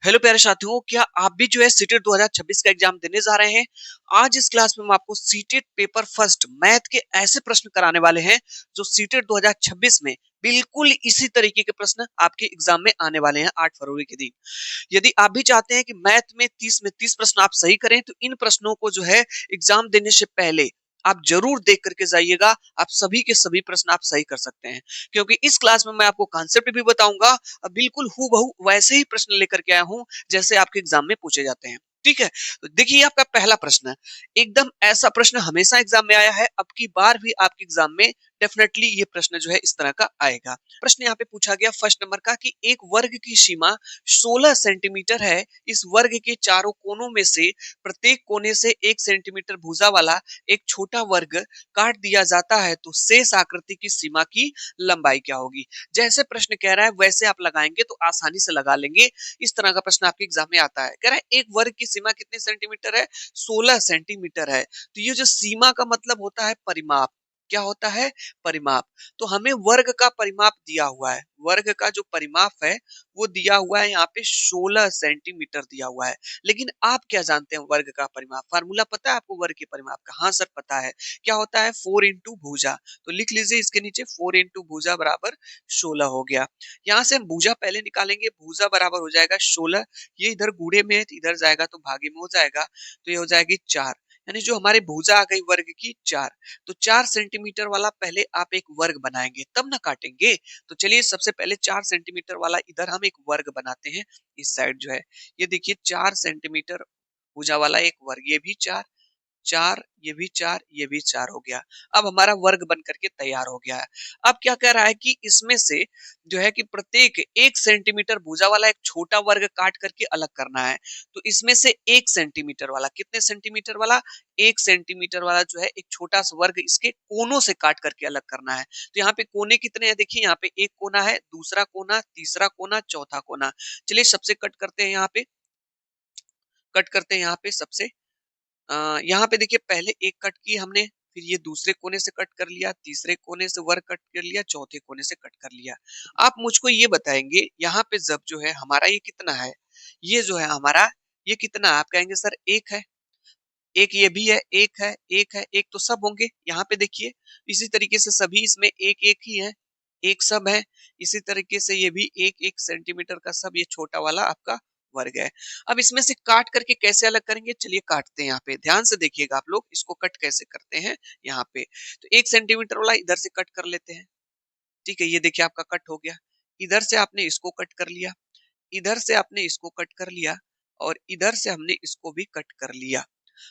Hello प्यारे साथियों, क्या आप भी जो है सीटेट 2026 का एग्जाम देने जा रहे हैं? आज इस क्लास में हम आपको सीटेट पेपर फर्स्ट मैथ के ऐसे प्रश्न कराने वाले हैं जो सीटेट 2026 में बिल्कुल इसी तरीके के प्रश्न आपके एग्जाम में आने वाले हैं 8 फरवरी के दिन। यदि आप भी चाहते हैं कि मैथ में 30 में 30 प्रश्न आप सही करें तो इन प्रश्नों को जो है एग्जाम देने से पहले आप जरूर देख करके जाइएगा। आप सभी के सभी प्रश्न आप सही कर सकते हैं, क्योंकि इस क्लास में मैं आपको कॉन्सेप्ट भी बताऊंगा और बिल्कुल हूबहू वैसे ही प्रश्न लेकर के आया हूं जैसे आपके एग्जाम में पूछे जाते हैं। ठीक है, तो देखिए आपका पहला प्रश्न, एकदम ऐसा प्रश्न हमेशा एग्जाम में आया है, अब की बार भी आपके एग्जाम में डेफिनेटली ये प्रश्न जो है इस तरह का आएगा। प्रश्न यहाँ पे पूछा गया फर्स्ट नंबर का कि एक वर्ग की सीमा 16 सेंटीमीटर है। इस वर्ग के चारों कोनों में से प्रत्येक कोने से 1 सेंटीमीटर भुजा वाला एक छोटा वर्ग काट दिया जाता है तो शेष आकृति की सीमा की लंबाई क्या होगी। जैसे प्रश्न कह रहा है वैसे आप लगाएंगे तो आसानी से लगा लेंगे। इस तरह का प्रश्न आपके एग्जाम में आता है। कह रहा है एक वर्ग की सीमा कितने सेंटीमीटर है? 16 सेंटीमीटर है। तो ये जो सीमा का मतलब होता है परिमाप। क्या होता है? परिमाप। तो हमें वर्ग का परिमाप दिया हुआ है, वर्ग का जो परिमाप है वो दिया हुआ है यहाँ पे 16 सेंटीमीटर दिया हुआ है। लेकिन आप क्या जानते हैं वर्ग का परिमाप? फार्मूला पता है आपको वर्ग के परिमाप का? हाँ सर पता है। क्या होता है? 4 इंटू भुजा। तो लिख लीजिए इसके नीचे 4 इंटू भुजा बराबर 16 हो गया। यहाँ से हम भुजा पहले निकालेंगे, भुजा बराबर हो जाएगा 16। ये इधर गुणे में है तो इधर जाएगा तो भागे में हो जाएगा, तो ये हो जाएगी 4। यानी जो हमारे भुजा आ गई वर्ग की 4। तो 4 सेंटीमीटर वाला पहले आप एक वर्ग बनाएंगे तब ना काटेंगे। तो चलिए सबसे पहले 4 सेंटीमीटर वाला इधर हम एक वर्ग बनाते हैं। इस साइड जो है ये देखिए 4 सेंटीमीटर भुजा वाला एक वर्ग, ये भी 4, 4, ये भी 4, ये भी 4 हो गया। अब हमारा वर्ग बन करके तैयार हो गया है। अब क्या कह रहा है कि इसमें से जो है कि प्रत्येक 1 सेंटीमीटर भुजा वाला एक छोटा वर्ग काट करके अलग करना है। तो इसमें से 1 सेंटीमीटर वाला, कितने सेंटीमीटर वाला? 1 सेंटीमीटर वाला जो है एक छोटा सा वर्ग इसके कोनों से काट करके अलग करना है। तो यहाँ पे कोने कितने हैं? देखिए यहाँ पे एक कोना है, दूसरा कोना, तीसरा कोना, चौथा कोना। चलिए सबसे कट करते हैं यहाँ पे, कट करते हैं यहाँ पे सबसे। यहाँ पे देखिए पहले एक कट की हमने, फिर ये दूसरे कोने से कट कर लिया, तीसरे कोने से वर्ग कट कर लिया, चौथे कोने से कट कर लिया। आप मुझको ये बताएंगे यहाँ पे जब जो है हमारा ये कितना है, ये जो है हमारा ये कितना है? आप कहेंगे सर एक है, एक ये भी है, एक है, एक है, एक तो सब होंगे। यहाँ पे देखिए इसी तरीके से सभी इसमें एक एक ही है, एक सब है। इसी तरीके से ये भी एक एक सेंटीमीटर का सब ये छोटा वाला आपका वर्ग है। अब इसमें से काट करके कैसे अलग करेंगे? चलिए काटते हैं। यहाँ पे ध्यान से देखिएगा आप लोग, इसको कट कैसे करते हैं। यहाँ पे तो 1 सेंटीमीटर वाला इधर से कट कर लेते हैं। ठीक है, ये देखिए आपका कट हो गया। इधर से आपने इसको कट कर लिया, इधर से आपने इसको कट कर लिया और इधर से हमने इसको भी कट कर लिया।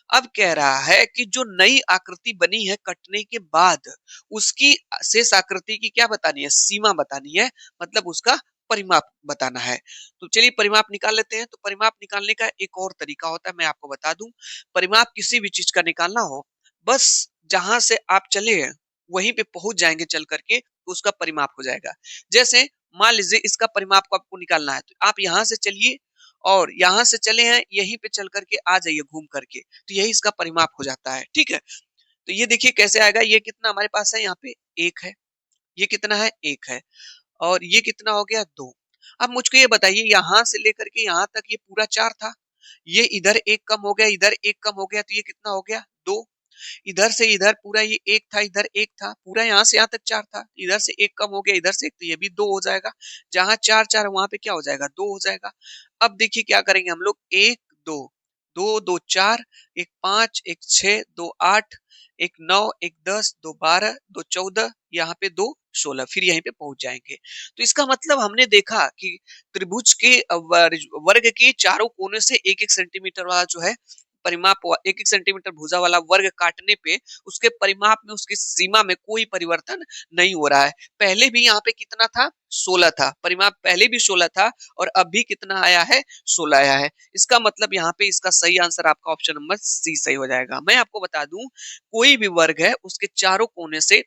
अब कह रहा है कि जो नई आकृति बनी है कटने के बाद उसकी शेष आकृति की क्या बतानी है? सीमा बतानी है, मतलब उसका परिमाप बताना है। तो चलिए परिमाप निकाल लेते हैं। तो परिमाप निकालने का एक और तरीका होता है, मैं आपको बता दूं। परिमाप किसी भी चीज का निकालना हो, बस जहां से आप चले हैं वहीं पे पहुंच जाएंगे चल करके, तो उसका परिमाप हो जाएगा। जैसे मान लीजिए इसका परिमाप को आपको निकालना है, तो आप यहां से चलिए और यहां से चले हैं, यहीं पे चल करके आ जाइए घूम करके, तो यही इसका परिमाप हो जाता है। ठीक है, तो ये देखिए कैसे आएगा। ये कितना हमारे पास है? यहाँ पे एक है, ये कितना है? एक है, और ये कितना हो गया? दो। अब मुझको ये बताइए यहां से लेकर के यहां तक ये पूरा चार था, ये इधर एक कम हो गया, इधर एक कम हो गया, तो ये कितना हो गया? दो। इधर से इधर पूरा ये एक था, इधर एक था, पूरा यहाँ से यहाँ तक चार था, इधर से एक कम हो गया, इधर से एक, तो ये भी दो हो जाएगा। जहां चार चार वहां पे क्या हो जाएगा? दो हो जाएगा। अब देखिए क्या करेंगे हम लोग, एक दो, दो दो चार, एक पांच, एक छह, दो आठ, एक नौ, एक 10, दो 12, दो 14, यहाँ पे दो 16, फिर यहीं पे पहुंच जाएंगे। तो इसका मतलब हमने देखा कि त्रिभुज के वर्ग के चारों कोने से एक एक सेंटीमीटर वाला जो है परिमाप, एक एक सेंटीमीटर भुजा वाला वर्ग काटने पे उसके परिमाप में, उसकी सीमा में कोई परिवर्तन नहीं हो रहा है। पहले भी यहाँ पे कितना था? 16 था, परिमाप पहले भी 16 था और अब भी कितना आया है? 16 आया है। इसका मतलब यहाँ पे इसका सही आंसर आपका ऑप्शन नंबर सी सही हो जाएगा। मैं आपको बता दूं, कोई भी वर्ग है उसके चारों कोने से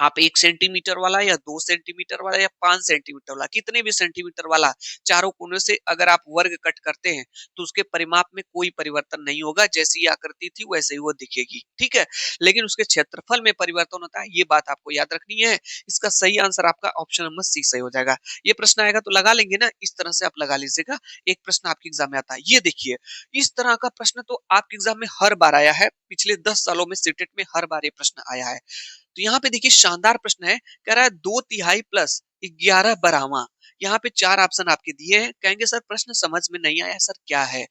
आप 1 सेंटीमीटर वाला या 2 सेंटीमीटर वाला या 5 सेंटीमीटर वाला, कितने भी सेंटीमीटर वाला चारों कोनों से अगर आप वर्ग कट करते हैं, तो उसके परिमाप में कोई परिवर्तन नहीं होगा। जैसी आकृति थी वैसे ही वो दिखेगी, ठीक है? लेकिन उसके क्षेत्रफल में परिवर्तन होता है, ये बात आपको याद रखनी है। इसका सही आंसर आपका ऑप्शन नंबर सी सही हो जाएगा। ये प्रश्न आएगा तो लगा लेंगे ना, इस तरह से आप लगा लीजिएगा। एक प्रश्न आपके एग्जाम में आता है, ये देखिए, इस तरह का प्रश्न तो आपके एग्जाम में हर बार आया है। पिछले 10 सालों में सीटेट में हर बार ये प्रश्न आया है। तो यहाँ पे देखिए शानदार प्रश्न है, कह रहा है 2/3 प्लस 11/12। यहाँ पे 4 ऑप्शन आपके दिए हैं। कहेंगे सर प्रश्न समझ में नहीं आया सर, क्या है?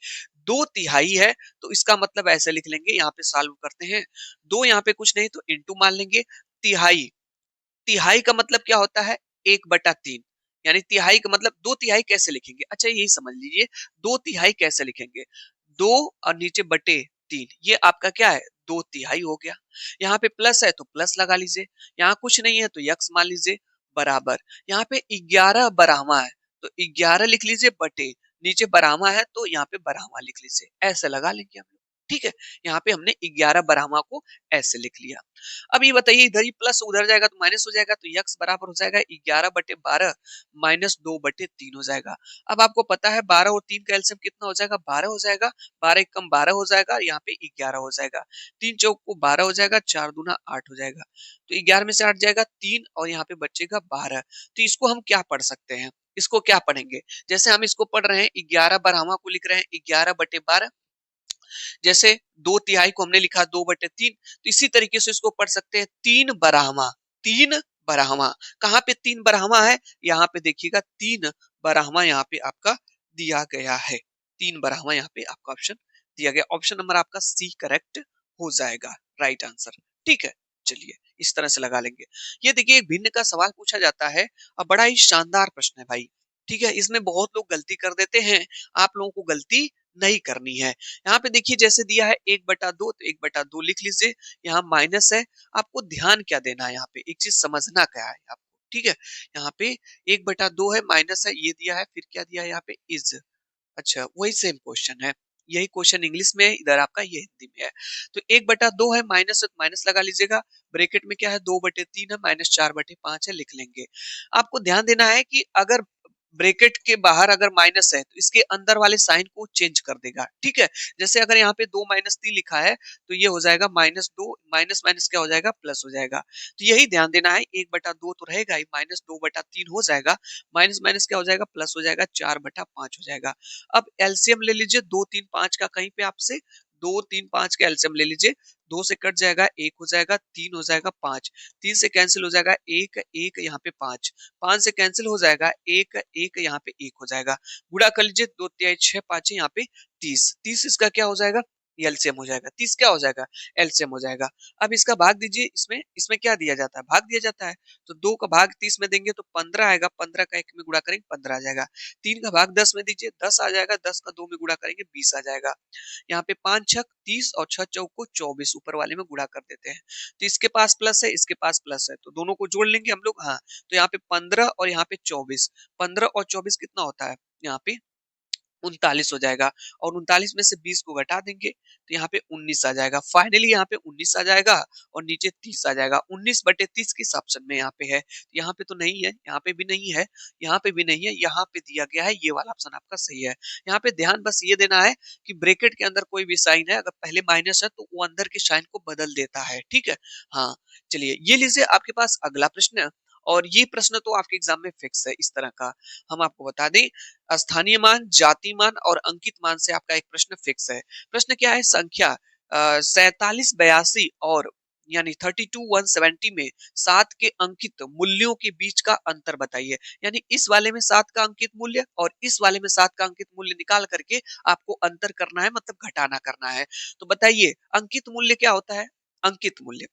2/3 है तो इसका मतलब ऐसे लिख लेंगे, यहाँ पे सॉल्व करते हैं। 2 यहाँ पे कुछ नहीं तो इनटू मान लेंगे। तिहाई, तिहाई का मतलब क्या होता है? 1/3। यानी तिहाई का मतलब 2/3 कैसे लिखेंगे? अच्छा यही समझ लीजिए, 2/3 कैसे लिखेंगे? 2 और नीचे बटे 3, ये आपका क्या है? 2/3 हो गया। यहाँ पे प्लस है तो प्लस लगा लीजिए, यहाँ कुछ नहीं है तो यक्स मान लीजिए, बराबर। यहाँ पे 11/12 है तो 11 लिख लीजिए, बटे नीचे बरामा है तो यहाँ पे बरामा लिख लीजिए, ऐसे लगा लेंगे हम लोग। ठीक है, यहाँ पे हमने 11/12 को ऐसे लिख लिया। अब ये बताइए, इधर ही प्लस उधर जाएगा तो माइनस हो जाएगा, तो यक्स बराबर हो जाएगा 11/12 माइनस 2/3 हो जाएगा। अब आपको पता है 12 और 3 का एलसीएम कितना हो जाएगा? 12 हो जाएगा। 12 एक कम 12 हो जाएगा, यहाँ पे 11 हो जाएगा। 3 चौक को 12 हो जाएगा, 4 दूना 8 हो जाएगा। तो 11 में से 8 जाएगा 3 और यहाँ पे बचेगा 12। तो इसको हम क्या पढ़ सकते हैं? इसको क्या पढ़ेंगे? जैसे हम इसको पढ़ रहे हैं 11/12 को लिख रहे हैं 11/12। जैसे 2/3 को हमने लिखा 2/3, तो इसी तरीके से इसको पढ़ सकते हैं 3/12। 3/12 कहाँ पे 3/12 है? यहाँ पे देखिएगा 3/12 यहाँ पे आपका दिया गया है। 3/12 यहाँ पे आपका ऑप्शन दिया गया। ऑप्शन नंबर आपका सी करेक्ट हो जाएगा, राइट आंसर। ठीक है, चलिए इस तरह से लगा लेंगे। ये देखिए एक भिन्न का सवाल पूछा जाता है और बड़ा ही शानदार प्रश्न है भाई। ठीक है, इसमें बहुत लोग गलती कर देते हैं, आप लोगों को गलती नहीं करनी है। यहाँ पे देखिए जैसे दिया है 1/2 तो 1/2 लिख लीजिए, यहाँ माइनस है। आपको ध्यान क्या देना है, यहाँ पे एक चीज समझना क्या है आपको, ठीक है? यहाँ पे 1/2 है, माइनस है, ये दिया है, फिर क्या दिया है यहाँ पे? इज। अच्छा वही सेम क्वेश्चन है, यही क्वेश्चन इंग्लिश में है, इधर आपका ये हिंदी में है। तो 1/2 है, माइनस है तो माइनस लगा लीजिएगा। ब्रैकेट में क्या है? 2/3 है, माइनस 4/5 है, लिख लेंगे। आपको ध्यान देना है कि अगर ब्रैकेट के बाहर अगर माइनस है तो इसके अंदर वाले साइन को चेंज कर देगा, ठीक है? जैसे अगर यहाँ पे 2 - 3 लिखा है तो ये हो जाएगा -2, माइनस माइनस क्या हो जाएगा? प्लस हो जाएगा। तो यही ध्यान देना है, 1/2 तो रहेगा ही, -2/3 हो जाएगा, माइनस माइनस क्या हो जाएगा? प्लस हो जाएगा, 4/5 हो जाएगा। अब एलसीएम ले लीजिए 2 3 5 का, कहीं पे आपसे 2 3 5 का एलसीएम ले लीजिए। 2 से कट जाएगा, 1 हो जाएगा, 3 हो जाएगा, 5। 3 से कैंसिल हो जाएगा, 1 1 यहाँ पे 5। 5 से कैंसिल हो जाएगा, 1 1 यहाँ पे 1 हो जाएगा। गुणा कर लीजिए, 2 तिहाई 6 5 यहाँ पे 30। 30 इसका क्या हो जाएगा? एलसीएम हो जाएगा। 30 क्या हो जाएगा? एलसीएम हो जाएगा। अब इसका भाग दीजिए, इसमें इसमें क्या दिया जाता है? भाग दिया जाता है। तो 2 का भाग 30 में देंगे तो 15 आएगा, 15 का 1 में गुणा करेंगे 15 आ जाएगा। 3 का भाग 10 में दीजिए, 10 आ जाएगा, 10 का 2 में गुणा करेंगे 20 आ जाएगा। यहाँ पे 5 छक 30 और 6 चौक को 24 ऊपर वाले में गुणा कर देते हैं। तो इसके पास प्लस है, इसके पास प्लस है, तो दोनों को जोड़ लेंगे हम लोग। हाँ, तो यहाँ पे 15 और यहाँ पे 24। 15 और 24 कितना होता है? यहाँ पे 39 हो जाएगा, और 39 में से 20 को घटा देंगे तो यहाँ पे 19 आ जाएगा। फाइनली यहाँ पे 19 आ जाएगा और नीचे 30 आ जाएगा। 19/30 किस ऑप्शन में यहाँ पे है? यहाँ पे तो नहीं है, यहाँ पे भी नहीं है, यहाँ पे भी नहीं है, यहाँ पे दिया गया है, ये वाला ऑप्शन आपका सही है। यहाँ पे ध्यान बस ये देना है कि ब्रैकेट के अंदर कोई भी साइन है, अगर पहले माइनस है तो वो अंदर के साइन को बदल देता है, ठीक है? हाँ, चलिए ये लीजिए आपके पास अगला प्रश्न। और ये प्रश्न तो आपके एग्जाम में फिक्स है इस तरह का। हम आपको बता दें, स्थानीय मान, जाति मान और अंकित मान से आपका एक प्रश्न फिक्स है। प्रश्न क्या है? संख्या 4782 और यानी 32170 में 7 के अंकित मूल्यों के बीच का अंतर बताइए। यानी इस वाले में 7 का अंकित मूल्य और इस वाले में 7 का अंकित मूल्य निकाल करके आपको अंतर करना है, मतलब घटाना करना है। तो बताइए अंकित मूल्य क्या होता है? अंकित मूल्य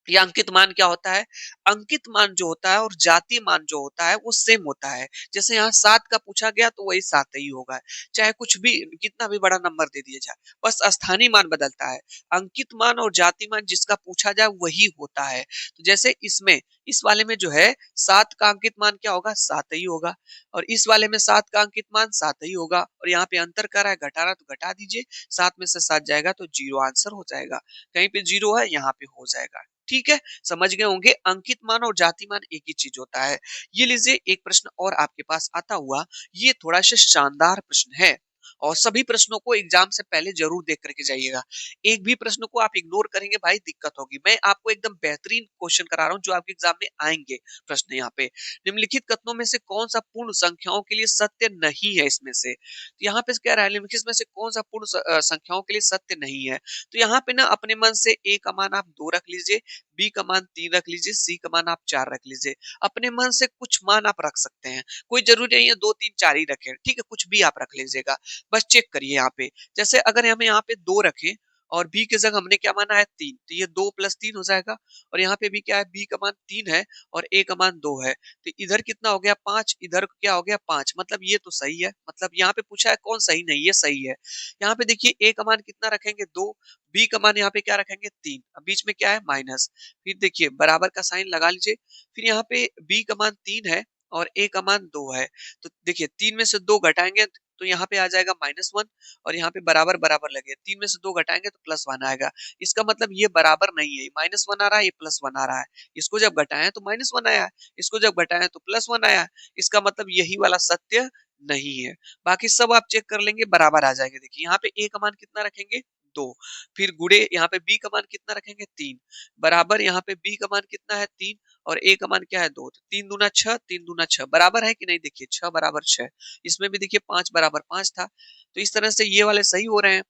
या अंकित मान क्या होता है? अंकित मान जो होता है और जातीय मान जो होता है वो सेम होता है। जैसे यहाँ 7 का पूछा गया तो वही 7 ही होगा, चाहे कुछ भी कितना भी बड़ा नंबर दे दिया जाए, बस स्थानीय मान बदलता है। अंकित मान और जातीय मान जिसका पूछा जाए वही होता है। तो जैसे इसमें इस वाले में जो है 7 का अंकित मान क्या होगा? 7 ही होगा, और इस वाले में 7 का अंकित मान 7 ही होगा, और यहाँ पे अंतर कर रहा है, घटा रहा है तो घटा दीजिए। 7 में से 7 जाएगा तो 0 आंसर हो जाएगा। कहीं पे 0 है, यहाँ पे हो जाएगा। ठीक है, समझ गए होंगे अंकित मान और जाति मान एक ही चीज होता है। ये लीजिए एक प्रश्न और आपके पास आता हुआ, ये थोड़ा सा शानदार प्रश्न है और सभी प्रश्नों को एग्जाम से पहले जरूर देख करके जाइएगा। एक भी प्रश्न को आप इग्नोर करेंगे भाई दिक्कत होगी। मैं आपको एकदम बेहतरीन क्वेश्चन करा रहा हूँ जो आपके एग्जाम में आएंगे प्रश्न यहाँ पे। निम्नलिखित कथनों में से कौन सा पूर्ण संख्याओं के लिए सत्य नहीं है इसमें से? तो यहाँ पे क्या रहा है, निम्नलिखित में से कौन सा पूर्ण संख्याओं के लिए सत्य नहीं है? तो यहाँ पे ना अपने मन से ए का मान आप 2 रख लीजिए, बी का मान 3 रख लीजिए, सी का मान आप 4 रख लीजिए। अपने मन से कुछ मान आप रख सकते हैं, कोई जरूरी नहीं है 2 3 4 ही रखें, ठीक है, कुछ भी आप रख लीजिएगा। बस चेक करिए यहाँ पे, जैसे अगर हम यहाँ पे 2 रखें और बी के जगह हमने क्या माना है 3, तो ये 2 + 3 हो जाएगा। और यहाँ पे भी क्या है, बी का मान 3 है और ए का मान 2 है, तो इधर कितना हो गया 5, इधर क्या हो गया 5, मतलब ये तो सही है। मतलब यहाँ पे पूछा है कौन सही नहीं, ये सही है। यहाँ पे देखिए ए का मान कितना रखेंगे 2, बी का मान यहाँ पे क्या रखेंगे 3, अब बीच में क्या है माइनस, फिर देखिए बराबर का साइन लगा लीजिए। फिर यहाँ पे बी का मान 3 है और ए का मान 2 है, तो देखिए 3 में से 2 घटाएंगे तो यहाँ पे आ जाएगा -1 और यहाँ पे बराबर बराबर लगे, 3 में से 2 घटाएंगे तो +1 आएगा। इसका मतलब ये बराबर नहीं है, -1 आ रहा है, ये +1 आ रहा है। इसको जब घटाएं तो -1 आया है, इसको जब घटाएं तो +1 आया है। इसका मतलब यही वाला सत्य नहीं है। बाकी सब आप चेक कर लेंगे बराबर आ जाएंगे। देखिए यहाँ पे ए का मान कितना रखेंगे 2, फिर गुड़े यहाँ पे बी का मान कितना रखेंगे 3, बराबर यहाँ पे बी का मान कितना है 3 और ए का मान क्या है 2, तो 3 दूना 6, 3 दूना 6 बराबर है कि नहीं? देखिए 6 बराबर 6, इसमें भी देखिए 5 बराबर 5 था। तो इस तरह से ये वाले सही हो रहे हैं।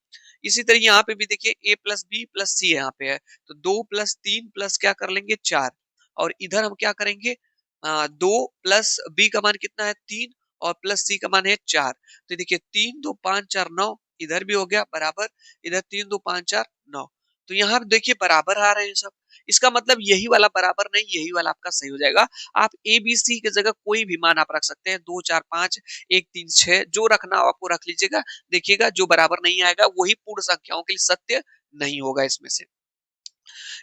इसी तरह यहाँ पे भी देखिए a प्लस बी प्लस सी यहाँ पे है, तो 2 + 3 प्लस क्या कर लेंगे 4 और इधर हम क्या करेंगे 2 प्लस बी का मान कितना है 3 और प्लस सी का मान है 4। तो देखिए 3 2 5 4 9, इधर भी हो गया बराबर, इधर 3 2 5 4 9, तो यहाँ देखिए बराबर आ रहे हैं सब। इसका मतलब यही वाला बराबर नहीं, यही वाला आपका सही हो जाएगा। आप ए बी सी की जगह कोई भी मान आप रख सकते हैं, 2 4 5 1 3 6 जो रखना हो आपको रख लीजिएगा। देखिएगा जो बराबर नहीं आएगा वही पूर्ण संख्याओं के लिए सत्य नहीं होगा इसमें से।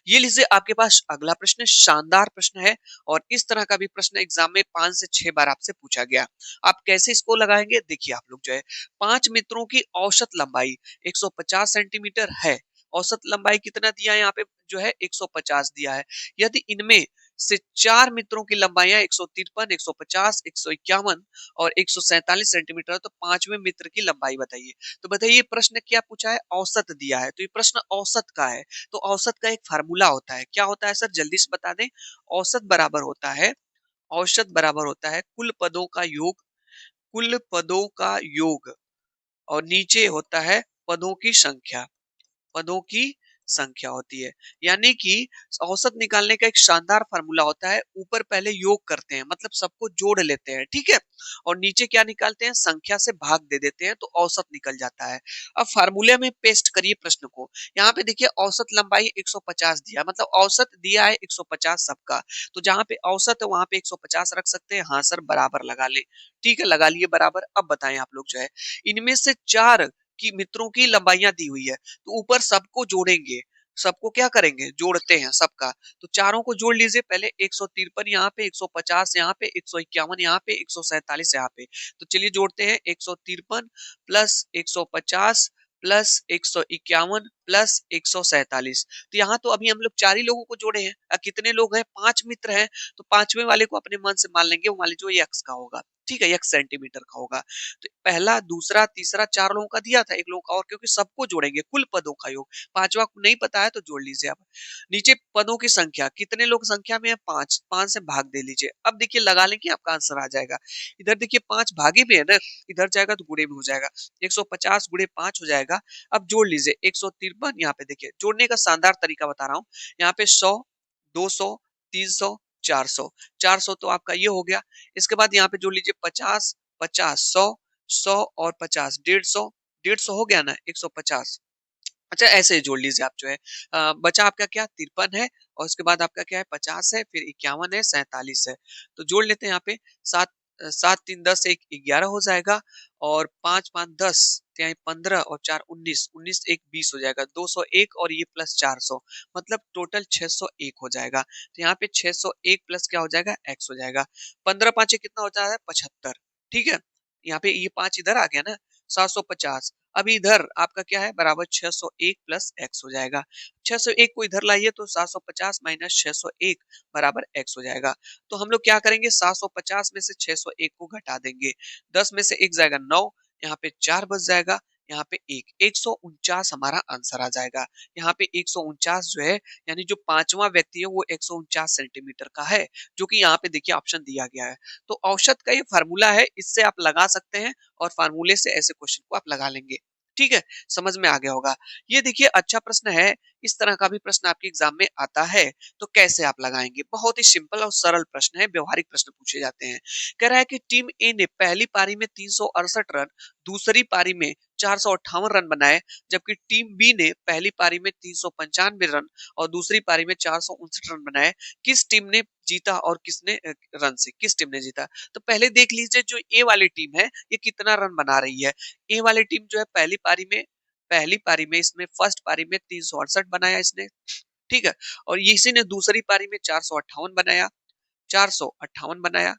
ये लीजिए आपके पास अगला प्रश्न शानदार प्रश्न है और इस तरह का भी प्रश्न एग्जाम में 5 से 6 बार आपसे पूछा गया। आप कैसे इसको लगाएंगे देखिए, आप लोग जो है 5 मित्रों की औसत लंबाई 150 सेंटीमीटर है। औसत लंबाई कितना दिया है यहाँ पे जो है 150 दिया है। यदि इनमें से 4 मित्रों की लंबाइयां 153, 150, 151 और 147 सेंटीमीटर है, तो पांचवें मित्र की लंबाई बताइए। तो बताइए प्रश्न क्या पूछा है, औसत दिया है, तो ये प्रश्न औसत का है। तो औसत का एक फार्मूला होता है, क्या होता है सर जल्दी से बता दें? औसत बराबर होता है, औसत बराबर होता है कुल पदों का योग, कुल पदों का योग और नीचे होता है पदों की संख्या, पदों की संख्या होती है। यानी कि औसत निकालने का एक शानदार फार्मूला होता है, ऊपर पहले योग करते हैं मतलब सबको जोड़ लेते हैं, ठीक है, और नीचे क्या निकालते हैं संख्या से भाग दे देते हैं तो औसत निकल जाता है। अब फार्मूले में पेस्ट करिए प्रश्न को। यहाँ पे देखिए औसत लंबाई 150 दिया, मतलब औसत दिया है 150 सबका, तो जहां पे औसत है वहां पे 150 रख सकते हैं। हाँ सर बराबर लगा ले, ठीक है लगा लिए बराबर। अब बताएं आप लोग जो है इनमें से 4 की मित्रों की लंबाइयां दी हुई है, तो ऊपर सबको जोड़ेंगे, सबको क्या करेंगे जोड़ते हैं सबका, तो चारों को जोड़ लीजिए पहले 153 यहाँ पे, 150 यहाँ पे, 151 यहाँ पे, 147 यहाँ पे। तो चलिए जोड़ते हैं 153 प्लस 150 प्लस 151 प्लस 147। तो यहाँ तो अभी हम लोग 4 ही लोगों को जोड़े हैं। कितने लोग हैं 5 मित्र हैं, तो पांचवें वाले को अपने मन से मान लेंगे, वो मान लीजिए x का होगा, ठीक है x सेंटीमीटर का होगा। तो पहला दूसरा तीसरा 4 लोगों का दिया था, एक लोगों का और, क्योंकि सबको जोड़ेंगे कुल पदों का योग। पांचवा को नहीं पता है तो जोड़ लीजिए आप। नीचे पदों की संख्या, कितने लोग संख्या में है 5, 5 से भाग दे लीजिए। अब देखिए लगा लेंगे आपका आंसर आ जाएगा। इधर देखिए 5 भागे में है ना, इधर जाएगा तो गुणे में हो जाएगा, 150 गुणे 5 हो जाएगा। अब जोड़ लीजिए 153, यहाँ पे देखिए जोड़ने का शानदार तरीका बता रहा हूँ। यहाँ पे 100 200 300 400, 400 तो आपका ये हो गया। इसके बाद यहाँ पे जोड़ लीजिए 50 50 100 100 और 50 150, 150 हो गया ना 150। अच्छा ऐसे ही जोड़ लीजिए आप जो है बचा आपका क्या 53 है और उसके बाद आपका क्या है 50 है, फिर 51 है, 47 है। तो जोड़ लेते हैं यहाँ पे 7 7 3 10 1 11 हो जाएगा और 5 5 10 ત્યાં 15 और 4 19, 19 1 20 हो जाएगा, 201 और ये प्लस 400, मतलब टोटल 601 हो जाएगा। तो यहाँ पे 601 प्लस क्या हो जाएगा x हो जाएगा। 15 5 कितना हो जाएगा 75, ठीक है। यहाँ पे ये 5 इधर आ गया ना, 750। अभी इधर आपका क्या है बराबर 601 प्लस x हो जाएगा। 601 को इधर लाइए तो 750 माइनस 601 बराबर x हो जाएगा। तो हम लोग क्या करेंगे 750 में से 601 को घटा देंगे। 10 में से 1 जाएगा 9, यहाँ पे 4 बच जाएगा, यहाँ पे 1, 149 हमारा आंसर आ जाएगा। यहाँ पे 149 जो है यानी जो पांचवा व्यक्ति है वो 149 सेंटीमीटर का है, जो कि यहाँ पे देखिए ऑप्शन दिया गया है। तो औसत का ये फार्मूला है, इससे आप लगा सकते हैं और फार्मूले से ऐसे क्वेश्चन को आप लगा लेंगे। ठीक है, समझ में आ गया होगा। ये देखिए अच्छा प्रश्न है, इस तरह का भी प्रश्न आपके एग्जाम में आता है, तो कैसे आप लगाएंगे? बहुत ही सिंपल और सरल प्रश्न है, व्यवहारिक प्रश्न पूछे जाते हैं। कह रहा है कि टीम ए ने पहली पारी में 368 रन, दूसरी पारी में 458 रन बनाए, जबकि टीम बी ने पहली पारी में 395 रन और दूसरी पारी में 459 रन बनाए। किस टीम ने जीता और किसने रन से किस टीम ने जीता? तो पहले देख लीजिए जो ए वाली टीम है ये कितना रन बना रही है। ए वाली टीम जो है पहली पारी में इसने फर्स्ट पारी में 368 बनाया इसने, ठीक है, और इसी ने दूसरी पारी में 458 बनाया।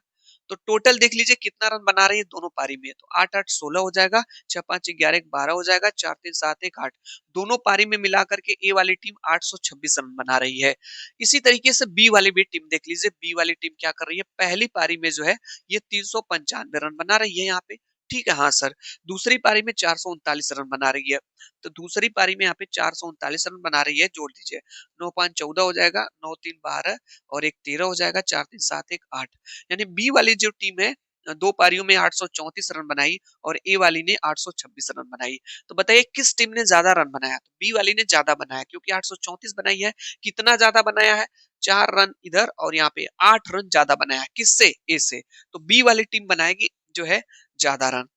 तो टोटल देख लीजिए कितना रन बना रही है दोनों पारी में, तो 8 8 16 हो जाएगा, 6 5 11 12 हो जाएगा, 4 3 7 1 8। दोनों पारी में मिलाकर के ए वाली टीम 826 रन बना रही है। इसी तरीके से बी वाली भी टीम देख लीजिए, बी वाली टीम क्या कर रही है, पहली पारी में जो है ये 395 रन बना रही है यहाँ पे। ठीक है, हाँ सर। दूसरी पारी में 439 रन बना रही है, तो दूसरी पारी में यहाँ पे 439 रन बना रही है, जोड़ दीजिए, 9 5 14 हो जाएगा, 9 3 12 और 1 13 हो जाएगा, 4 3 7 1 8। यानी बी वाली जो टीम है दो पारियों में 834 रन बनाई और ए वाली ने 826 रन बनाई। तो बताइए किस टीम ने ज्यादा रन बनाया? तो बी वाली ने ज्यादा बनाया, क्योंकि 834 बनाई है। कितना ज्यादा बनाया है? 4 रन इधर और यहाँ पे 8 रन ज्यादा बनाया है। किससे? ए से। तो बी वाली टीम बनाएगी जो है ज्यादा रन।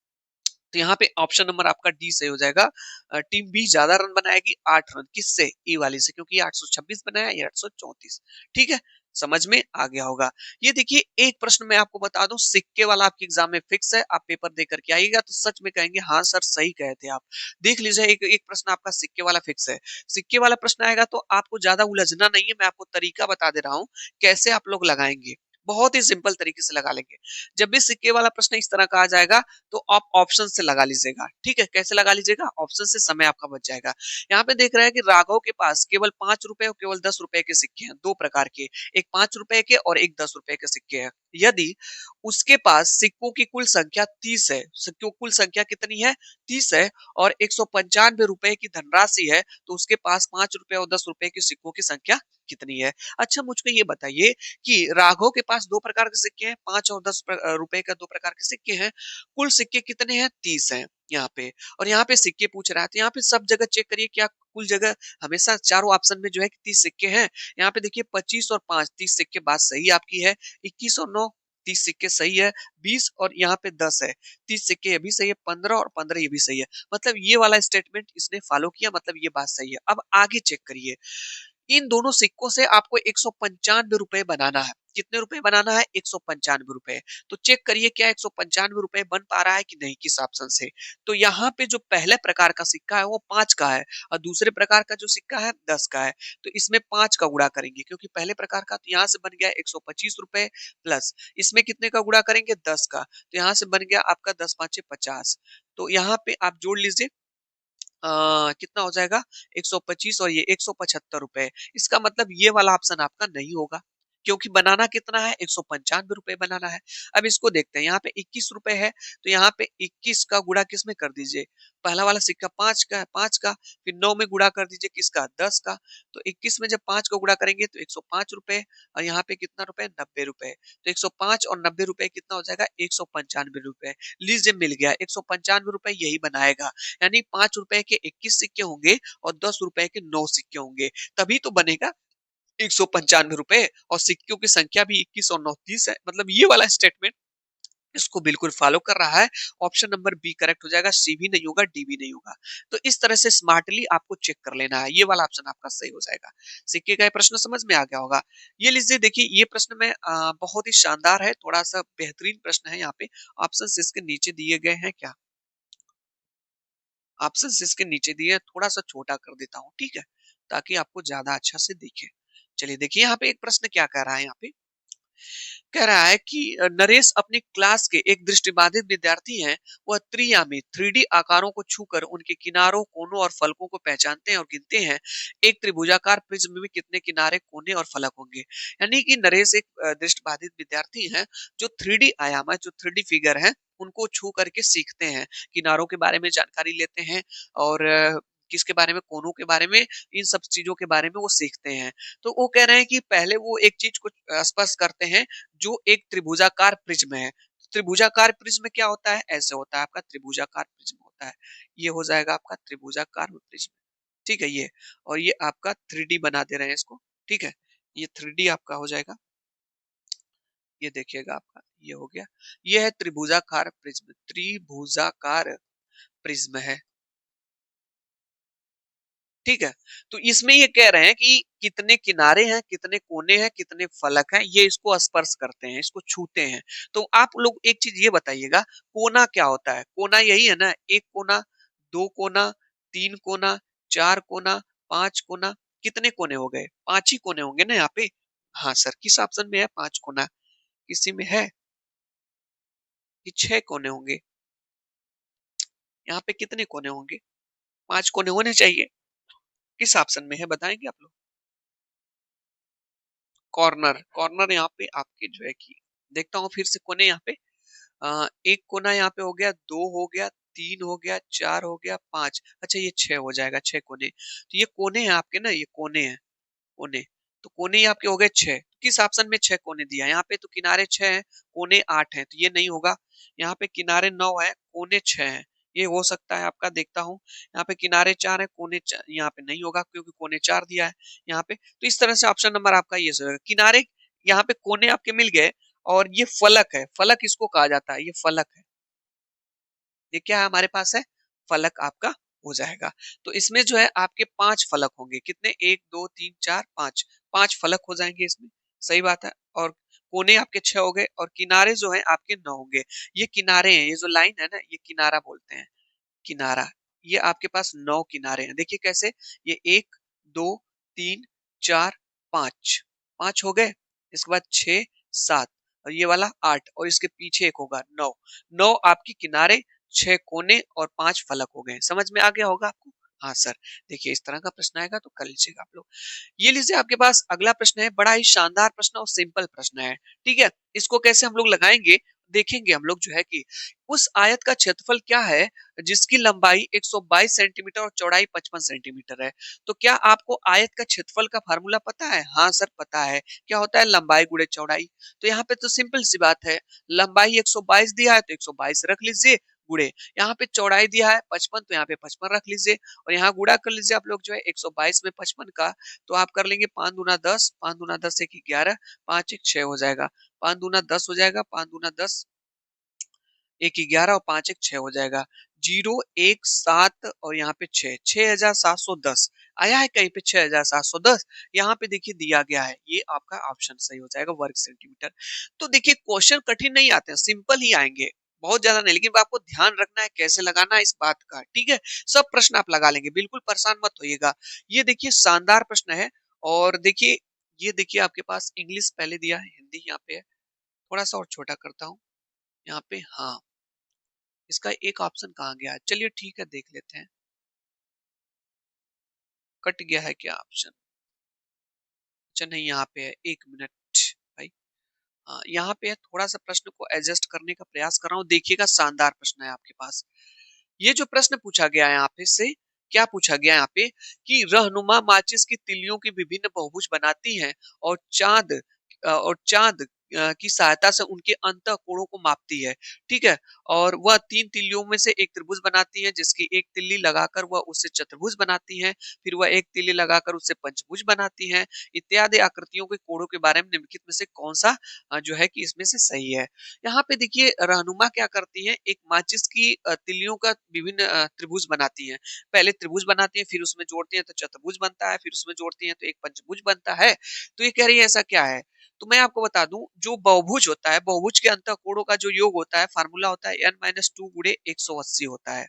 तो यहाँ पे ऑप्शन नंबर आपका डी सही हो जाएगा। टीम बी ज्यादा रन बनाएगी 8 रन, किससे? ए वाली से, क्योंकि 826 बनाया, ये 834। ठीक है, समझ में आ गया होगा। ये देखिए एक प्रश्न मैं आपको बता दूं, सिक्के वाला आपके एग्जाम में फिक्स है, आप पेपर दे करके आइएगा तो सच में कहेंगे हाँ सर सही कहे थे आप। देख लीजिए एक एक प्रश्न आपका सिक्के वाला फिक्स है। सिक्के वाला प्रश्न आएगा तो आपको ज्यादा उलझना नहीं है, मैं आपको तरीका बता दे रहा हूँ कैसे आप लोग लगाएंगे। बहुत ही सिंपल तरीके से लगा लेंगे। जब भी सिक्के वाला प्रश्न इस तरह का आ जाएगा तो आप ऑप्शन से लगा लीजिएगा। ठीक है, कैसे लगा लीजिएगा? ऑप्शन से समय आपका बच जाएगा। यहाँ पे देख रहा है कि राघव के पास केवल 5 रुपए और केवल 10 रुपए के सिक्के हैं, दो प्रकार के, एक 5 रुपए के और एक 10 रुपए के सिक्के हैं। यदि उसके पास सिक्कों की कुल संख्या 30 है, सिक्कों की कुल संख्या कितनी है? 30 है, और 195 रुपए की धनराशि है, तो उसके पास 5 रुपए और 10 रुपए के सिक्कों की संख्या कितनी है? अच्छा मुझको ये बताइए कि राघव के पास दो प्रकार के सिक्के हैं, 5 और 10 रुपए का दो प्रकार के सिक्के हैं, कुल सिक्के कितने हैं? 30 हैं यहाँ पे। और यहाँ पे सिक्के पूछ रहा है, तो यहाँ पे सब जगह चेक करिए, क्या कुल जगह हमेशा चारों ऑप्शन में जो है कि 30 सिक्के हैं? यहाँ पे देखिए 25 और 5, 30 सिक्के, बात सही आपकी है। 21 और 9, 30 सिक्के सही है। 20 और यहाँ पे 10 है, 30 सिक्के ये भी सही है। 15 और 15 ये भी सही है। मतलब ये वाला स्टेटमेंट इसने फॉलो किया, मतलब ये बात सही है। अब आगे चेक करिए, इन दोनों सिक्कों से आपको 195 रुपए बनाना है। कितने रुपए बनाना है? 195 रुपए। तो चेक करिए क्या 195 रुपए बन पा रहा है कि नहीं, किस ऑप्शन से। तो यहाँ पे जो पहले प्रकार का सिक्का है वो 5 का है, और दूसरे प्रकार का जो सिक्का है 10 का है। तो इसमें 5 का गुणा करेंगे, क्योंकि पहले प्रकार का, तो यहाँ से बन गया 125 रुपए, प्लस इसमें कितने का गुणा करेंगे? 10 का, तो यहाँ से बन गया आपका 10 5 50। तो यहाँ पे आप जोड़ लीजिए, कितना हो जाएगा? 125 और ये 175 रुपए। इसका मतलब ये वाला ऑप्शन आपका नहीं होगा, क्योंकि बनाना कितना है? 195 रुपए बनाना है। अब इसको देखते हैं, यहाँ पे 21 रुपए है, तो यहाँ पे 21 का गुणा किस में कर दीजिए? पहला वाला सिक्का 5 का है, 5 का, फिर 9 में गुणा कर दीजिए किसका? 10 का। तो 21 में जब 5 को गुणा करेंगे तो 105 रुपए, और यहाँ पे कितना रुपए? 90 रुपए। तो 105 और 90 रुपए कितना हो जाएगा? 195 रुपए। लीजिए मिल गया, 195 रुपए यही बनाएगा। यानी 5 रुपए के 21 सिक्के होंगे और 10 रुपए के 9 सिक्के होंगे, तभी तो बनेगा 195 रुपए। और सिक्कों की संख्या भी 21 और 9 30 है। मतलब ये वाला स्टेटमेंट इसको बिल्कुल फॉलो कर रहा है। ऑप्शन नंबर बी करेक्ट हो जाएगा, सी भी नहीं होगा, डी भी नहीं होगा। तो इस तरह से स्मार्टली आपको चेक कर लेना है, ये वाला ऑप्शन आपका सही हो जाएगा। सिक्के का ये प्रश्न समझ में आ गया होगा। ये लीजिए देखिए, ये प्रश्न में बहुत ही शानदार है, थोड़ा सा बेहतरीन प्रश्न है। यहाँ पे ऑप्शन इसके नीचे दिए गए हैं क्या? ऑप्शंस इसके नीचे दिए हैं, थोड़ा सा छोटा कर देता हूँ, ठीक है, ताकि आपको ज्यादा अच्छा से दिखे। चलिए देखिए यहाँ पे एक प्रश्न क्या कह रहा है। यहाँ पे कह रहा है कि नरेश अपनी क्लास के एक दृष्टिबाधित विद्यार्थी हैं। वह त्रियामी 3D आकारों को छूकर उनके किनारों, कोनों और फलकों को पहचानते हैं और गिनते हैं। एक त्रिभुजाकार प्रिज्म में कितने किनारे, कोने और फलक होंगे। यानी कि नरेश एक दृष्टिबाधित विद्यार्थी हैं जो 3D आयाम है, जो 3D फिगर है, उनको छू करके सीखते हैं, किनारों के बारे में जानकारी लेते हैं और किसके बारे में, कोनों के बारे में, इन सब चीजों के बारे में वो सीखते हैं। तो वो कह रहे हैं कि पहले वो एक चीज को स्पर्श करते हैं जो एक त्रिभुजाकार प्रिज्म है। त्रिभुजाकार प्रिज्म क्या होता है? ऐसे होता है आपका त्रिभुजाकार प्रिज्म होता है। ये हो जाएगा आपका त्रिभुजाकार प्रिज्म। ठीक है ये। और ये आपका 3D बना दे रहे हैं इसको। ठीक है। ये 3D आपका हो जाएगा। ये देखिएगा आपका ये हो गया। ये है त्रिभुजाकार प्रिज्म। त्रिभुजाकार प्रिज्म है। ठीक है। तो इसमें ये कह रहे हैं कि कितने किनारे हैं, कितने कोने हैं, कितने फलक हैं, ये इसको स्पर्श करते हैं, इसको छूते हैं। तो आप लोग एक चीज ये बताइएगा, कोना क्या होता है? कोना यही है ना, एक कोना, दो कोना, तीन कोना, चार कोना, पांच कोना। कितने कोने हो गए? पांच ही कोने होंगे ना यहाँ पे। हाँ सर, किस ऑप्शन में है पांच कोना? किसी में है कि छह कोने होंगे? यहाँ पे कितने कोने होंगे? पांच कोने होने चाहिए। किस ऑप्शन में है बताएंगे आप लोग? कॉर्नर, कॉर्नर यहाँ पे आपके जो है कि देखता हूँ फिर से कोने यहाँ पे। एक कोना यहाँ पे हो गया, दो हो गया, तीन हो गया, चार हो गया, पांच। अच्छा ये छह हो जाएगा, छह कोने। तो ये कोने हैं आपके ना, ये कोने हैं, कोने। तो कोने ही आपके हो गए छह। किस ऑप्शन में छह कोने दिया है? यहाँ पे तो किनारे छह हैं, कोने आठ हैं, तो ये नहीं होगा। यहाँ पे किनारे नौ है, कोने छह हैं, ये हो सकता है आपका। देखता हूँ यहाँ पे किनारे चार है, कोने यहाँ पे नहीं होगा क्योंकि कोने चार दिया है यहाँ पे। तो इस तरह से ऑप्शन नंबर आपका ये सही होगा। किनारे यहाँ पे कोने आपके मिल गए। और ये फलक है, फलक इसको कहा जाता है, ये फलक है। ये क्या है हमारे पास है? फलक आपका हो जाएगा। तो इसमें जो है आपके पांच फलक होंगे। कितने? एक, दो, तीन, चार, पांच। पांच फलक हो जाएंगे इसमें। सही बात है। और कोने आपके छह हो गए और किनारे जो है आपके नौ होंगे। ये किनारे हैं, ये जो लाइन है ना, ये किनारा बोलते हैं, किनारा। ये आपके पास नौ किनारे हैं। देखिए कैसे, ये एक, दो, तीन, चार, पांच। पांच हो गए। इसके बाद छह, सात, और ये वाला आठ, और इसके पीछे एक होगा नौ। नौ आपकी किनारे, छह कोने और पांच फलक हो गए। समझ में आ गया होगा आपको? हाँ सर। देखिए इस तरह का प्रश्न आएगा तो कर लीजिएगा आप लोग। ये लीजिए आपके पास अगला प्रश्न है, बड़ा ही शानदार प्रश्न और सिंपल प्रश्न है। ठीक है। इसको कैसे हम लोग लगाएंगे, देखेंगे हम लोग जो है कि उस आयत का क्षेत्रफल क्या है जिसकी लंबाई 122 सेंटीमीटर और चौड़ाई 55 सेंटीमीटर है। तो क्या आपको आयत का क्षेत्रफल का फार्मूला पता है? हाँ सर पता है। क्या होता है? लंबाई गुणे चौड़ाई। तो यहाँ पे तो सिंपल सी बात है, लंबाई 122 दिया है तो 122 रख लीजिए, गुणे यहाँ पे चौड़ाई दिया है 55, तो यहाँ पे 55 रख लीजिए, और यहाँ गुणा कर लीजिए आप लोग जो है 122 में 55 का। तो आप कर लेंगे 5 दूना 10, 5 दूना 10 एक 11, 5 एक 6 हो जाएगा, 5 दूना 10 हो जाएगा, 5 दूना 10 एक 11 और 5 एक 6 हो जाएगा। 0 1 7 और यहाँ पे 6, 6710 आया है कहीं पे 6710? यहाँ पे देखिए दिया गया है, ये आपका ऑप्शन सही हो जाएगा, वर्ग सेंटीमीटर। तो देखिए क्वेश्चन कठिन नहीं आते हैं, सिंपल ही आएंगे, बहुत ज्यादा नहीं, लेकिन आपको ध्यान रखना है कैसे लगाना है इस बात का। ठीक है। सब प्रश्न आप लगा लेंगे, बिल्कुल परेशान मत होइएगा। ये देखिए शानदार प्रश्न है। और देखिए ये देखिए आपके पास इंग्लिश पहले दिया है, हिंदी यहाँ पे है। थोड़ा सा और छोटा करता हूँ यहाँ पे। हाँ, इसका एक ऑप्शन कहाँ गया है? चलिए ठीक है, देख लेते हैं। कट गया है क्या ऑप्शन? अच्छा नहीं, यहाँ पे है, एक मिनट भाई। हाँ यहाँ पे है, थोड़ा सा प्रश्न को एडजस्ट करने का प्रयास कर रहा हूँ। देखिएगा शानदार प्रश्न है आपके पास। ये जो प्रश्न पूछा गया है यहाँ पे से, क्या पूछा गया है यहाँ पे कि रहनुमा माचिस की तिलियों की विभिन्न बहुभुज बनाती हैं और चांद की सहायता से उनके अंतः कोणों को मापती है। ठीक है। और वह तीन तिल्लियों में से एक त्रिभुज बनाती है, जिसकी एक तिल्ली लगाकर वह उससे चतुर्भुज बनाती है, फिर वह एक तिल्ली लगाकर उससे पंचभुज बनाती है। इत्यादि आकृतियों के कोणों के बारे में निम्नलिखित में से कौन सा जो है कि इसमें से सही है। यहाँ पे देखिए रहनुमा क्या करती है, एक माचिस की तिल्लियों का विभिन्न त्रिभुज बनाती है। पहले त्रिभुज बनाती है, फिर उसमें जोड़ती है तो चतुर्भुज बनता है, फिर उसमें जोड़ती है तो एक पंचभुज बनता है। तो ये कह रही है ऐसा क्या है? तो मैं आपको बता दूं, जो बहुभुज होता है, बहुभुज के अंतः कोणों का जो योग होता है, फार्मूला होता है n-2 गुणे 180 होता है।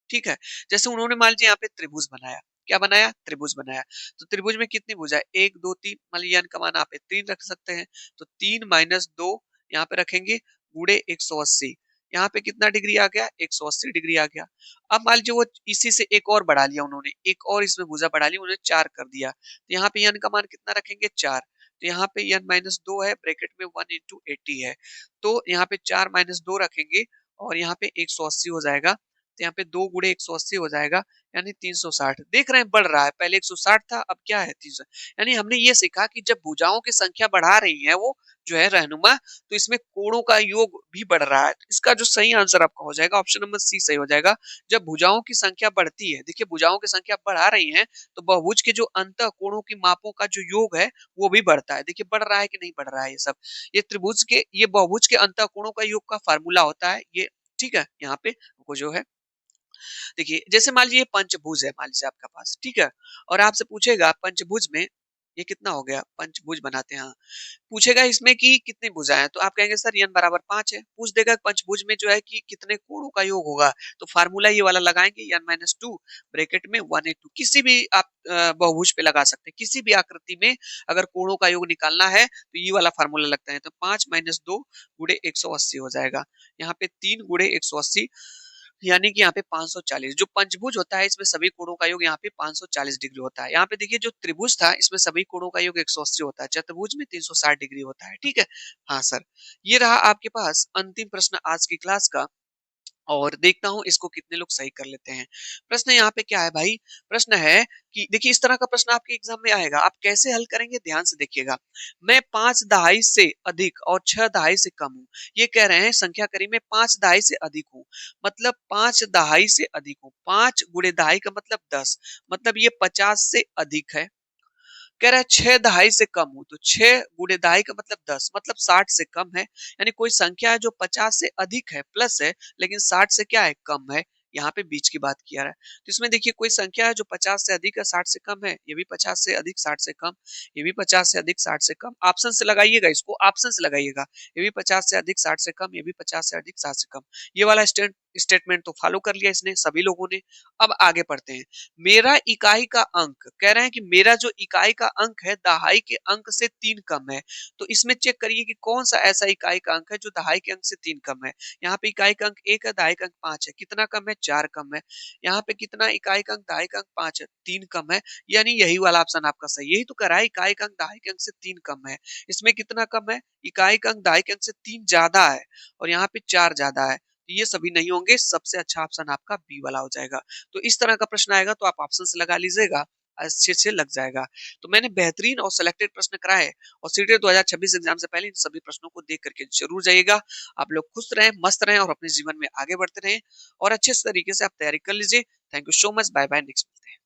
ठीक है। जैसे उन्होंने मान लीजिए यहाँ पे त्रिभुज बनाया, क्या बनाया, त्रिभुज बनाया। तो त्रिभुज में कितनी भुजा है, 1 2 3, मान लीजिए n का मान आप 3 रख सकते हैं, तो 3 माइनस 2 यहाँ पे रखेंगे गुणे 180, यहाँ पे कितना डिग्री आ गया, 180 डिग्री आ गया। अब मान लीजिए वो इसी से एक और बढ़ा लिया उन्होंने, एक और इसमें भुजा बढ़ा ली उन्होंने, 4 कर दिया, तो यहाँ पे n का मान कितना रखेंगे, 4। तो यहाँ पे n माइनस 2 है, ब्रैकेट में 1 इंटू 80 है, तो यहाँ पे 4 माइनस 2 रखेंगे और यहाँ पे 180 हो जाएगा, तो यहाँ पे 2 गुणे 180 हो जाएगा, यानी 360। देख रहे हैं बढ़ रहा है, पहले 160 था, अब क्या है 300। यानी हमने ये सीखा कि जब भुजाओं की संख्या बढ़ा रही है वो जो है रहनुमा, तो इसमें कोणों का योग भी बढ़ रहा है। इसका जो सही आंसर आपका हो जाएगा ऑप्शन नंबर सी सही हो जाएगा। जब भुजाओं की संख्या बढ़ती है, देखिए भुजाओं की संख्या बढ़ा रही है, तो बहुभुज के जो अंत कोणों की मापों का जो योग है वो भी बढ़ता है। देखिए बढ़ रहा है कि नहीं बढ़ रहा है, ये सब ये त्रिभुज के, ये बहुभुज के अंत कोणों का योग का फार्मूला होता है ये। ठीक है, यहाँ पे वो जो है देखिए, जैसे मान लीजिए पंचभुज है, मान लीजिए आपका पास, ठीक है, और आपसे पूछेगा पंचभुज में ये कितना हो गया, पंचभुज बनाते हैं, हाँ, पूछेगा इसमें कि कितनी भुजाएं हैं, तो आप कहेंगे सर n बराबर 5 है। पूछ देगा पंचभुज में जो है कि कितने कोणों का योग होगा, तो फार्मूला ये वाला लगाएंगे n माइनस 2 ब्रैकेट में 1/2, किसी भी आप बहुभुज पे लगा सकते हैं, किसी भी आकृति में अगर कोणों का योग निकालना है तो ये वाला फार्मूला लगता है, तो 5 माइनस 2 गुणे 180 हो जाएगा, यहाँ पे 3 गुणे 180, यानी कि यहाँ पे 540। जो पंचभुज होता है इसमें सभी कोणों का योग यहाँ पे 540 डिग्री होता है। यहाँ पे देखिए जो त्रिभुज था इसमें सभी कोणों का योग 180 होता है, चतुर्भुज में 360 डिग्री होता है। ठीक है, हाँ सर, ये रहा आपके पास अंतिम प्रश्न आज की क्लास का, और देखता हूं इसको कितने लोग सही कर लेते हैं। प्रश्न यहाँ पे क्या है भाई, प्रश्न है कि देखिए इस तरह का प्रश्न आपके एग्जाम में आएगा, आप कैसे हल करेंगे ध्यान से देखिएगा। मैं 5 दहाई से अधिक और 6 दहाई से कम हूं, ये कह रहे हैं संख्या करी में 5 दहाई से अधिक हूं, मतलब 5 दहाई से अधिक हूं, 5 गुणे दहाई का मतलब 10, मतलब ये 50 से अधिक है। कह रहा है 6 दहाई से कम हूं, तो 6 गुणे दहाई का मतलब 10, मतलब 60 से कम है। यानी कोई संख्या है जो 50 से अधिक है प्लस है, लेकिन 60 से क्या है, कम है। यहाँ पे बीच की बात किया रहा है, तो इसमें देखिए कोई संख्या है जो 50 से अधिक है 60 से कम है, ये भी 50 से अधिक 60 से कम, ये भी 50 से अधिक 60 से कम, ऑप्शन से लगाइएगा, इसको ऑप्शन से लगाइएगा, ये भी 50 से अधिक 60 से कम, ये भी 50 से अधिक 60 से कम। ये वाला स्टेटमेंट तो फॉलो कर लिया इसने सभी लोगों ने। अब आगे पढ़ते हैं। मेरा इकाई का अंक, कह रहे हैं कि मेरा जो इकाई का अंक है दहाई के अंक से 3 कम है, तो इसमें चेक करिए कि कौन सा ऐसा इकाई का अंक है जो दहाई के अंक से 3 कम है। यहाँ पे इकाई का अंक 1 है, दहाई का अंक 5 है, कितना कम है, 4 कम है। यहाँ पे कितना इकाई का अंक, दहाई का अंक 5 है, 3 कम है, यानी यही वाला ऑप्शन आपका सही है। यही तो कह रहा है इकाई का अंक दहाई के अंक से 3 कम है, इसमें कितना कम है, इकाई का अंक दहाई के अंक से 3 ज्यादा है, और यहाँ पे 4 ज्यादा है, तो ये सभी नहीं होंगे, सबसे अच्छा ऑप्शन आपका बी वाला हो जाएगा। तो इस तरह का प्रश्न आएगा तो आप ऑप्शन से लगा लीजिएगा, अच्छे से लग जाएगा। तो मैंने बेहतरीन और सिलेक्टेड प्रश्न कराए, और सीटेट 2026 एग्जाम से पहले इन सभी प्रश्नों को देख करके जरूर जाइएगा। आप लोग खुश रहें, मस्त रहें और अपने जीवन में आगे बढ़ते रहें, और अच्छे तरीके से आप तैयारी कर लीजिए। Thank you so much, bye bye, next मिलते हैं।